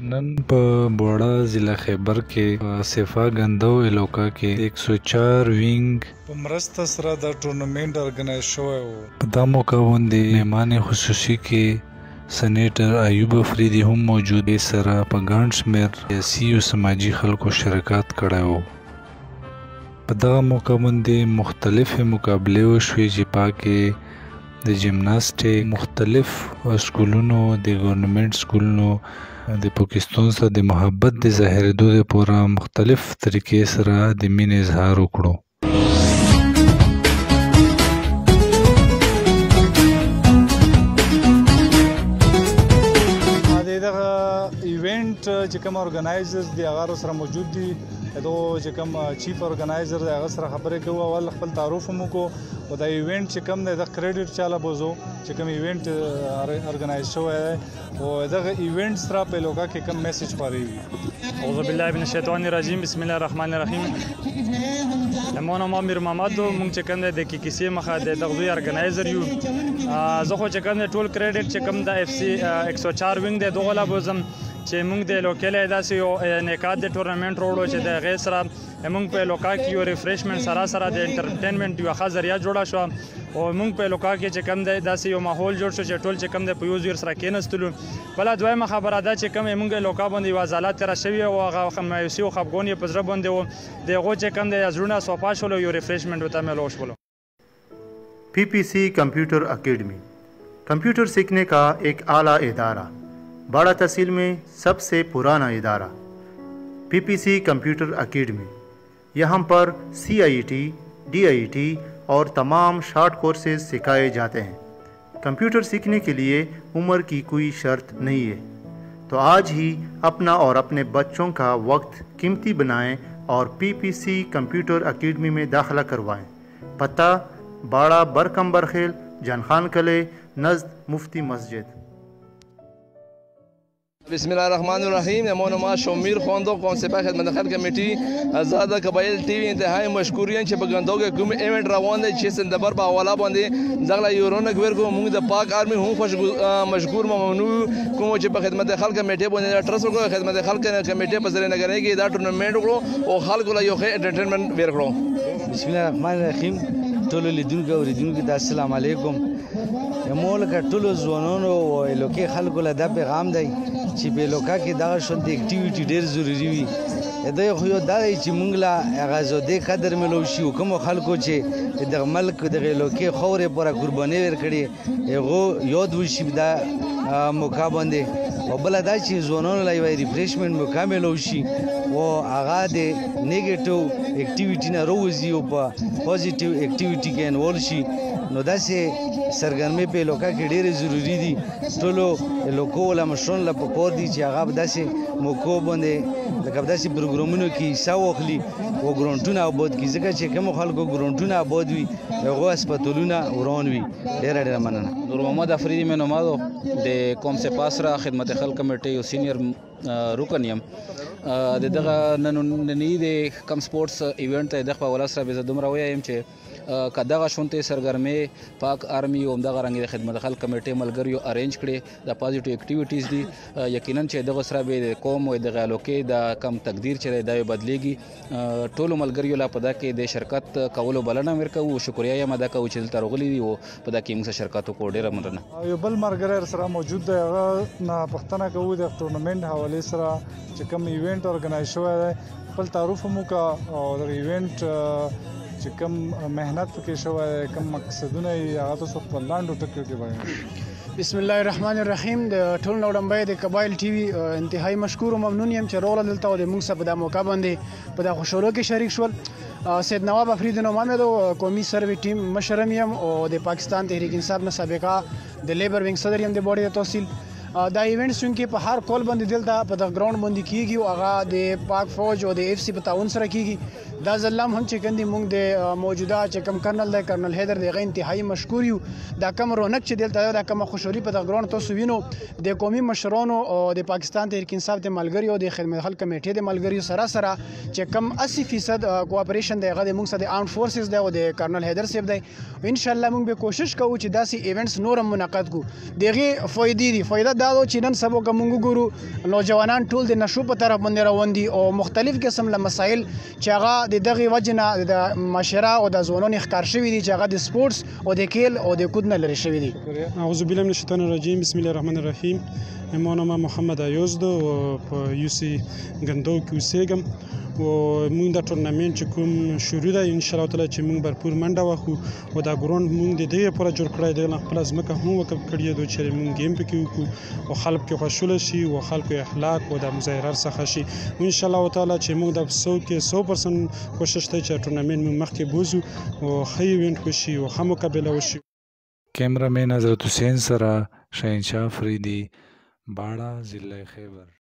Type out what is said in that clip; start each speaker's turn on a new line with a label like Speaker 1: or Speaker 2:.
Speaker 1: نن په بوړا ضلع خیبر کې په صفا ګندو علاقه کې 104 وینګ په مرسته سره د ټورنمنت ارګنایز شوی و. په دا موقع باندې مهمان خصوصي کې سینیټر ایوب افریدي هم موجود دی، سره په ګڼ شمېر سیاسي او سماجي خلکو شرکت کړی و. په دغه موقع باندې مختلفې مقابلې وشوې چې پاکې د جمناسټیک مختلف سکولونو د ګورنمنت سکولونو د پاکستان سره د محبت د ظاهرېدو لپاره مختلف طریقې سره د مینې اظهار وکړو. دغه ایونت چې کوم ارګنایزرز دی هغه سره موجود دي، دغه چې کوم چیف ارګنایزر دی هغه سره خبرې کوو. اول خپل تعارف هم وکړو او دا ایونت چې کوم دی د کریډټ چاله بوزو چې کوم ایونت ارګنایز شوی دی او دغه ایونت سره په لوګه کې کوم میسج خورېږي.
Speaker 2: اعوذ بالله من الشیطان الرجیم، بسم الله الرحمن الرحیم. لمونه ما میر محمد مونږ چې کوم دی د کیسې مخه د دغه ارګنایزر یو. زه خو چې کوم دی ټول کریډټ چې کوم د اف سی 104 وینګ دی دغه لا بوزم چې موږ د لوکل داسې یو نکات د ټورنمنت روړو چې د غیر سره موږ په لوکا کې یو ریفریشمنت سره د انټرټینمنت یو ښه ذریعہ جوړه شو او موږ په لوکا کې چې کم دی داسې یو ماحول جوړ شو چې ټول چې کم دی په یو ځای سره کېناستلو. بله دویمه خبره ده چې کوم موږ لوکا باندې یو عضلات تېره شوي او هغه مایوسي او خفګون یې په زړه باندې و، د هغو چې کم دی زړونه صفا شولو، یو ریفریشمنट ورته میلو شولو.
Speaker 3: PPC computer academy computer सीखने का एक आला इदारा, बाड़ा तहसील में सबसे पुराना इदारा PPC कंप्यूटर अकेडमी. यहाँ पर CIET, DIET और तमाम शॉर्ट कोर्सेज सिखाए जाते हैं. कंप्यूटर सीखने के लिए उम्र की कोई शर्त नहीं है, तो आज ही अपना और अपने बच्चों का वक्त कीमती बनाएं और PPC कंप्यूटर अकेडमी में दाखिला करवाएं. पता बाड़ा बरकम बरखेल, जानखान कले, नज़द मुफ्ती मस्जिद.
Speaker 4: बिस्मिल्लाहिर्रहमानिर्रहीम. नमोनमा शोमीर खोंदो कौन से खिदमत खैर कमेटी आज़ाद कबाइल टीवी इंतहाई मशकूरियन चे बगंदो के कुम इवेंट रवान दे 6 सितंबर बा वाला बंदे दगला यूरोन गवर को मुंग द पाक आर्मी हूं खुश मशकूर ममनू को चे खिदमत खल कमेटी बने ट्रस्ट को खिदमत खल कमेटी पसरे नगरे की दा टूर्नामेंट को ओ खल को यो एंटरटेनमेंट वेर करो.
Speaker 5: बिस्मिल्लाहिर्रहमानिर्रहीम. टोलो लिदुन का रिदुन की अस्सलाम वालेकुम. यमोल का टोलो जोनोनो ओ लोके खल को दा पैगाम दई چې په لوکا کې دغه شونې اکټیویټي ډېر ضروري وي. دا خو یو دا چې موږ لا هغه زده قدر ملو شي کوم خلکو چې د ملک د لوکې خورې پر قرباني ورکړي هغه یاد وشي دا موقع باندې. او بل دا چې زونونو لا یو ریفریشمنت مکمل وشي او هغه د نیگیټیو اکټیویټي نه روزي او په پوزټیو اکټیویټي کې انوال شي. نو داسې سرګرمي په لوکا کې ډېرې ضروری دي. ټولو لوکو له مشرون له پکور دي چې هغه داسې موقع باندې لکه داسې پروګرامونو کې حصه واخلي او ګرانټونه آباد کړي، ځکه چې کوم خلکو ګرانټونه آباد وي هغو هسپتالونه وران وي. ډېره مننه.
Speaker 6: نور محمد افریدي مې نومادو د قوم سپاسره خدمت خلق کمیټې یو سینیر رکن یم. د دغه نننی د کم سپورټس ایونټ ته د خپل ولا سره به دومره وایم چې کداغه شونته سرګرمي پاک آرمي او دغه رنګ د خدمت خلق کمیټې ملګریو ارینج کړي. د پازیټیو اکټیویټیز دي، یقینا چې دغه سره به د قوم او د غالوکې د کم تقدیر چې دا بدلېږي. ټولو ملګریو لا پدا کې د شرکت کولو بلنه ورکوو. شکریا یم ادا کوو چې دلته راغلي دي او پدا کې موږ شرکت وکړو. ډېره مننه.
Speaker 1: یو بل ملګری سره موجود دی، هغه نه پښتنه کوو د ټورنمنت حواله سره چې کوم ایونت ارګنایز شوی دی. خپل تعارف مو کا او د ایونت چې کوم مهنت پکې شوی دی، کوم مقصدونه یې هغه تاسو په لاندو ټکو کې بیان.
Speaker 7: بسم الله الرحمن الرحیم. د ټول نوډمبای د قبایل ټي وي انتهایی مشکور او ممنون یم چې روله دلته او د موږ سره په دا موقع باندې په دا خوشحالو کې شریک شول. سید نواب افریدي نومامه د قومي سروي ټیم مشرم یم او د پاکستان تحریک انصاف نه سابقه د لیبر وینګ صدر یم د بوډي د تحصیل. دا ایونټس چې په هر کول باندې دلته په د ګراوند باندې کیږي او هغه د پاک فوج او د اف سی په تعاون سره کیږي. دا ځلم هم چې کندي موږ د موجوده چې کم کرنل دی کرنل حیدر دغه انتهایی مشکور یو. دا کم رونق چې دلته دا کم خوشحالي په د ګراوند تاسو وینو د قومي مشرانو او د پاکستان تحریک انصاف د ملګری او د خدمت خلق کمیټې د ملګری سره چې کم 80% کوآپریشن دی هغه د موږ سره د آرمډ فورسز دی او د کرنل حیدر صاحب دی. ان شاء الله موږ به کوشش کوو چې داسې ایونټس نورم منعقد کو. دغه فائدې دي، فائدہ دا و چې نن سبا که موږ ګورو نوجوانان ټول د نشو په طرف باندې روان دي او مختلف قسم له مسایل چې هغه د دغې وجې نه د معاشره او د ځوانانو ښکار شوي دي چې هغه د سپورټس او د کیل او د کود نه لرې شوي دي.
Speaker 8: اعوذ بالله من الشیطان الرجیم، بسم الله الرحمن الرحیم. ما نام محمد ایوز ده و په یو سی ګندو کې اوسېږم و موږ دا ټورنمنټ چې کوم شروع ده ان شاء الله تعالی چې موږ برپور منډه واخو او دا ګراوند موږ د دې لپاره جوړ کړی دی، خپل ځمکه هم وقف کړې ده چې موږ گیم پکې وکړو او خلک پکې خوشحاله شي او خلکو اخلاق او د مظاهرات څخه شي. ان شاء الله تعالی چې موږ د 100% کوشش کوي چې ټورنمنټ موږ مخکې بوزو او ښه ایونټ وشي او ښه مقابله وشي.
Speaker 1: کیمرامین حضرت حسین سره شهنشاه فریدي، باړه، ضلع خیبر.